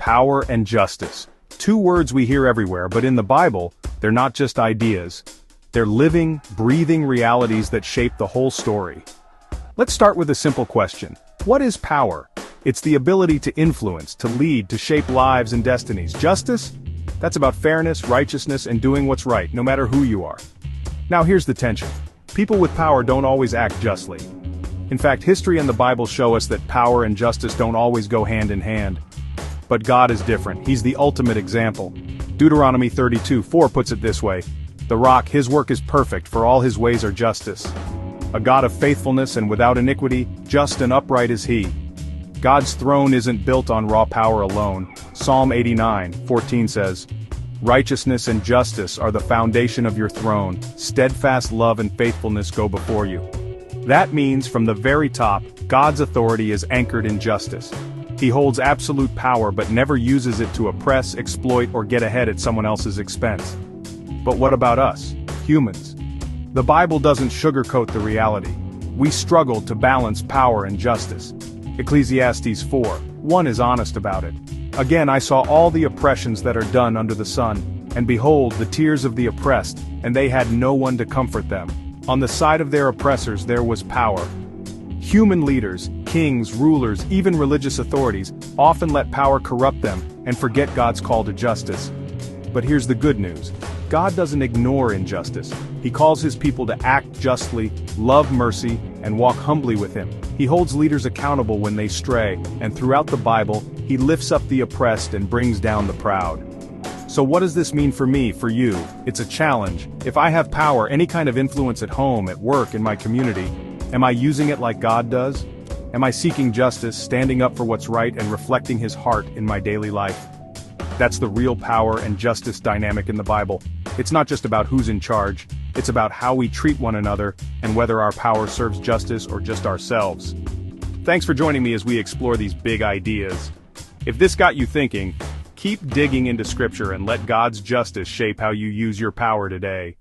Power and justice. Two words we hear everywhere, but in the Bible, they're not just ideas. They're living, breathing realities that shape the whole story. Let's start with a simple question. What is power? It's the ability to influence, to lead, to shape lives and destinies. Justice? That's about fairness, righteousness, and doing what's right, no matter who you are. Now here's the tension. People with power don't always act justly. In fact, history and the Bible show us that power and justice don't always go hand in hand. But God is different. He's the ultimate example. Deuteronomy 32:4 puts it this way: "The rock, his work is perfect, for all his ways are justice." A God of faithfulness and without iniquity, just and upright is he. God's throne isn't built on raw power alone. Psalm 89:14 says, "Righteousness and justice are the foundation of your throne. Steadfast love and faithfulness go before you." That means from the very top, God's authority is anchored in justice. He holds absolute power but never uses it to oppress, exploit, or get ahead at someone else's expense. But what about us, humans? The Bible doesn't sugarcoat the reality. We struggle to balance power and justice. Ecclesiastes 4:1 is honest about it. "Again I saw all the oppressions that are done under the sun, and behold, the tears of the oppressed, and they had no one to comfort them. On the side of their oppressors there was power." Human leaders, kings, rulers, even religious authorities, often let power corrupt them and forget God's call to justice. But here's the good news. God doesn't ignore injustice. He calls his people to act justly, love mercy, and walk humbly with him. He holds leaders accountable when they stray, and throughout the Bible, he lifts up the oppressed and brings down the proud. So what does this mean for me, for you? It's a challenge. If I have power, any kind of influence at home, at work, in my community, am I using it like God does? Am I seeking justice, standing up for what's right, and reflecting his heart in my daily life? That's the real power and justice dynamic in the Bible. It's not just about who's in charge, it's about how we treat one another, and whether our power serves justice or just ourselves. Thanks for joining me as we explore these big ideas. If this got you thinking, keep digging into Scripture and let God's justice shape how you use your power today.